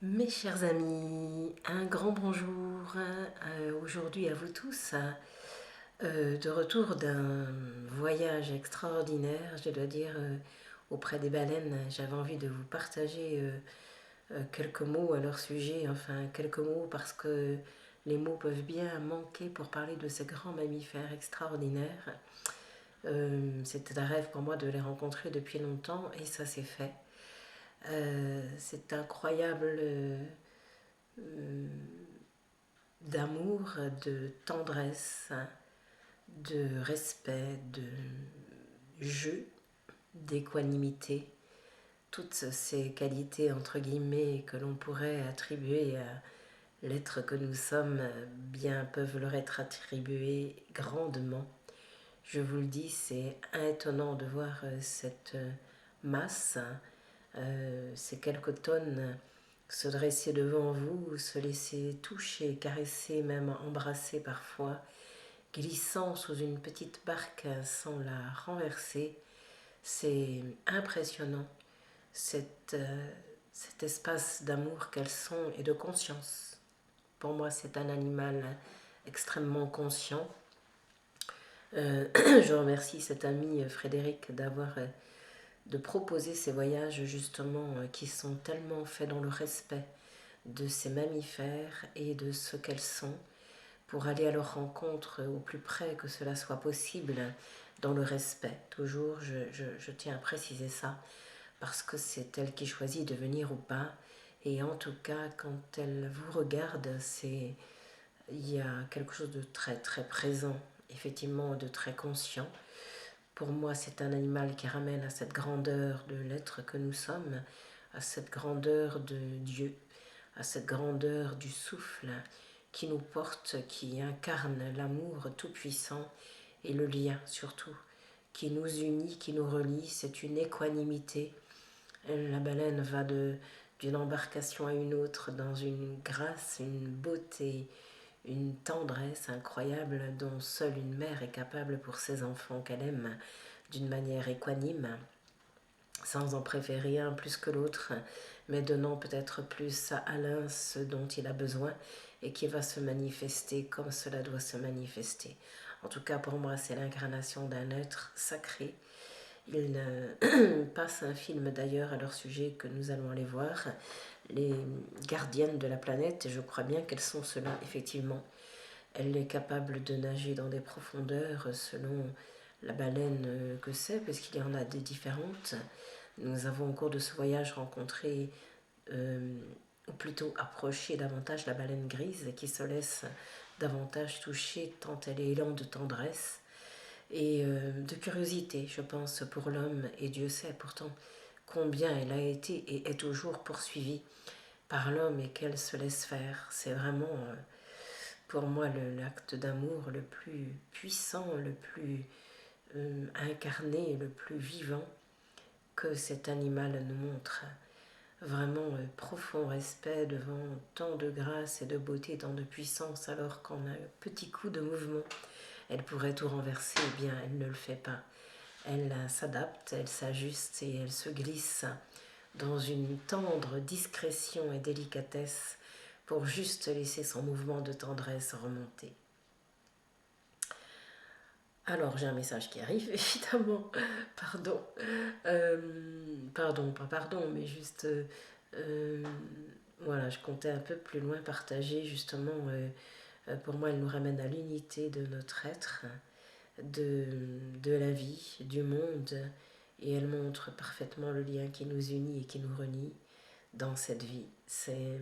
Mes chers amis, un grand bonjour aujourd'hui à vous tous, de retour d'un voyage extraordinaire, je dois dire, auprès des baleines. J'avais envie de vous partager quelques mots à leur sujet, enfin quelques mots parce que les mots peuvent bien manquer pour parler de ces grands mammifères extraordinaires. C'était un rêve pour moi de les rencontrer depuis longtemps et ça s'est fait. C'est incroyable d'amour, de tendresse, de respect, de jeu, d'équanimité, toutes ces qualités entre guillemets que l'on pourrait attribuer à l'être que nous sommes, bien peuvent leur être attribuées grandement. Je vous le dis, c'est étonnant de voir cette masse, ces quelques tonnes se dresser devant vous, se laisser toucher, caresser, même embrasser parfois, glissant sous une petite barque sans la renverser. C'est impressionnant, cet, cet espace d'amour qu'elles sont et de conscience. Pour moi, c'est un animal extrêmement conscient. Je remercie cet ami Frédéric de proposer ces voyages justement qui sont tellement faits dans le respect de ces mammifères et de ce qu'elles sont, pour aller à leur rencontre au plus près que cela soit possible, dans le respect. Toujours, je tiens à préciser ça, parce que c'est elle qui choisit de venir ou pas. Et en tout cas, quand elle vous regarde, il y a quelque chose de très très présent, effectivement, de très conscient. Pour moi, c'est un animal qui ramène à cette grandeur de l'être que nous sommes, à cette grandeur de Dieu, à cette grandeur du souffle qui nous porte, qui incarne l'amour tout-puissant et le lien surtout, qui nous unit, qui nous relie. C'est une équanimité. La baleine va d'une embarcation à une autre dans une grâce, une beauté, une tendresse incroyable dont seule une mère est capable pour ses enfants qu'elle aime d'une manière équanime, sans en préférer un plus que l'autre, mais donnant peut-être plus à l'un ce dont il a besoin et qui va se manifester comme cela doit se manifester. En tout cas, pour moi, c'est l'incarnation d'un être sacré. Il passe un film d'ailleurs à leur sujet que nous allons aller voir, les gardiennes de la planète, et je crois bien qu'elles sont cela, effectivement. Elle est capable de nager dans des profondeurs selon la baleine que c'est, parce qu'il y en a des différentes. Nous avons au cours de ce voyage rencontré, ou plutôt approché davantage la baleine grise, qui se laisse davantage toucher tant elle est élan de tendresse et de curiosité, je pense, pour l'homme. Et Dieu sait pourtant combien elle a été et est toujours poursuivie par l'homme et qu'elle se laisse faire. C'est vraiment pour moi l'acte d'amour le plus puissant, le plus incarné, le plus vivant que cet animal nous montre. Vraiment profond respect devant tant de grâce et de beauté, tant de puissance, alors qu'en un petit coup de mouvement, elle pourrait tout renverser. Eh bien, elle ne le fait pas. Elle s'adapte, elle s'ajuste et elle se glisse dans une tendre discrétion et délicatesse pour juste laisser son mouvement de tendresse remonter. Alors, j'ai un message qui arrive, évidemment. Pardon. Pardon, pas pardon, mais juste... euh, voilà, je comptais un peu plus loin partager, justement, pour moi, elle nous ramène à l'unité de notre être, de la vie, du monde, et elle montre parfaitement le lien qui nous unit et qui nous renie dans cette vie. C'est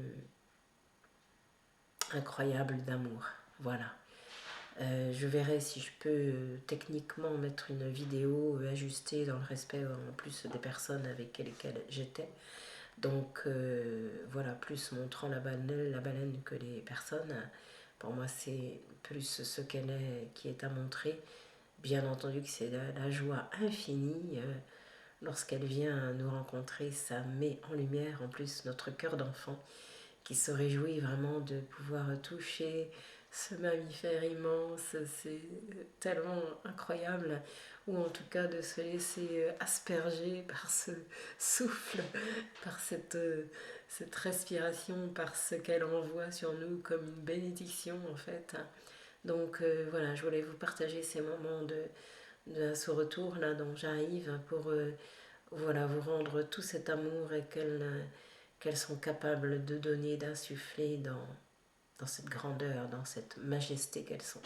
incroyable d'amour. Voilà. Je verrai si je peux techniquement mettre une vidéo ajustée dans le respect en plus des personnes avec lesquelles j'étais. Donc voilà, plus montrant la baleine que les personnes. Pour moi, c'est plus ce qu'elle est qui est à montrer. Bien entendu que c'est la joie infinie. Lorsqu'elle vient nous rencontrer, ça met en lumière en plus notre cœur d'enfant qui se réjouit vraiment de pouvoir toucher ce mammifère immense. C'est tellement incroyable. ou en tout cas de se laisser asperger par ce souffle, par cette respiration, par ce qu'elle envoie sur nous comme une bénédiction en fait. Donc voilà, je voulais vous partager ces moments de ce retour là dont j'arrive pour voilà, vous rendre tout cet amour et qu'elles sont capables de donner, d'insuffler dans cette grandeur, dans cette majesté qu'elles sont.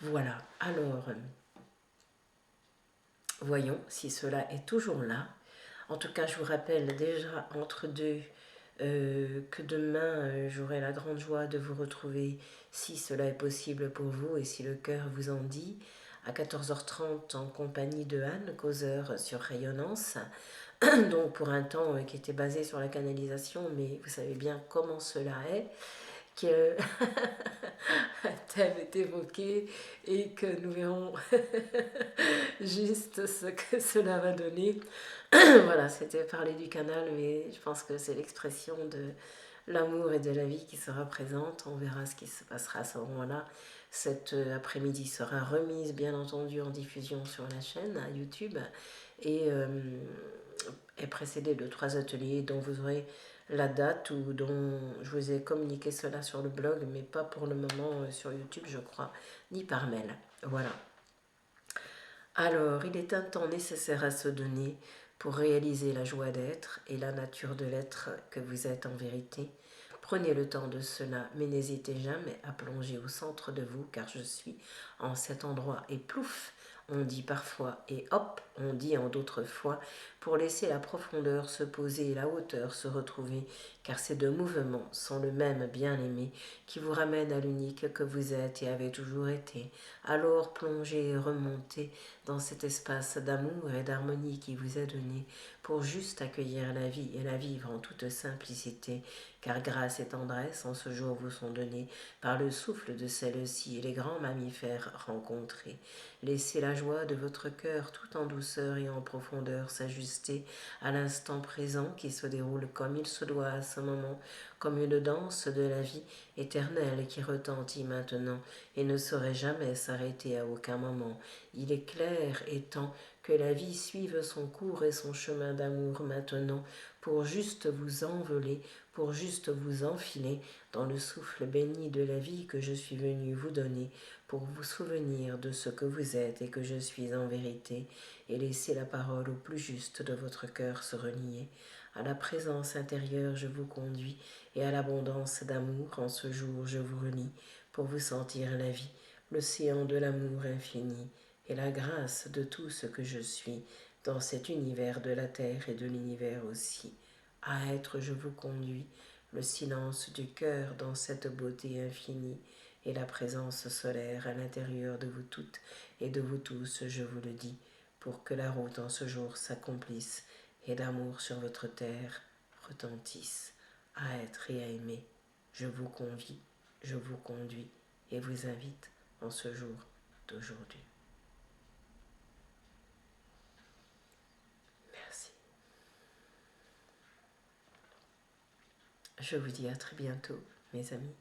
Voilà, alors, voyons si cela est toujours là. En tout cas, je vous rappelle déjà entre deux que demain, j'aurai la grande joie de vous retrouver si cela est possible pour vous et si le cœur vous en dit, à 14h30 en compagnie de Anne, causeur sur Rayonnance. Donc pour un temps qui était basé sur la canalisation, mais vous savez bien comment cela est, que un thème est évoqué et que nous verrons juste ce que cela va donner. Voilà, c'était parler du canal, mais je pense que c'est l'expression de l'amour et de la vie qui sera présente. On verra ce qui se passera à ce moment-là. Cet après-midi sera remise, bien entendu, en diffusion sur la chaîne à YouTube et est précédée de 3 ateliers dont vous aurez la date ou dont je vous ai communiqué cela sur le blog, mais pas pour le moment sur YouTube, je crois, ni par mail. Voilà. Alors, il est un temps nécessaire à se donner pour réaliser la joie d'être et la nature de l'être que vous êtes en vérité. Prenez le temps de cela, mais n'hésitez jamais à plonger au centre de vous, car je suis en cet endroit et plouf, on dit parfois et hop, on dit en d'autres fois, pour laisser la profondeur se poser et la hauteur se retrouver, car ces deux mouvements sont le même bien-aimé qui vous ramène à l'unique que vous êtes et avez toujours été. Alors plongez et remontez dans cet espace d'amour et d'harmonie qui vous est donné pour juste accueillir la vie et la vivre en toute simplicité, car grâce et tendresse en ce jour vous sont donnés par le souffle de celle-ci et les grands mammifères rencontrés. Laissez la joie de votre cœur tout en douceur et en profondeur s'ajuster à l'instant présent qui se déroule comme il se doit à ce moment, comme une danse de la vie éternelle qui retentit maintenant et ne saurait jamais s'arrêter à aucun moment. Il est clair et temps que la vie suive son cours et son chemin d'amour maintenant pour juste vous envoler, pour juste vous enfiler dans le souffle béni de la vie que je suis venu vous donner, pour vous souvenir de ce que vous êtes et que je suis en vérité, et laisser la parole au plus juste de votre cœur se renier. À la présence intérieure je vous conduis, et à l'abondance d'amour en ce jour je vous relie, pour vous sentir la vie, l'océan de l'amour infini, et la grâce de tout ce que je suis, dans cet univers de la terre et de l'univers aussi. À être je vous conduis, le silence du cœur dans cette beauté infinie, et la présence solaire à l'intérieur de vous toutes et de vous tous, je vous le dis, pour que la route en ce jour s'accomplisse, et l'amour sur votre terre retentisse. À être et à aimer, je vous convie, je vous conduis et vous invite en ce jour d'aujourd'hui. Merci. Je vous dis à très bientôt, mes amis.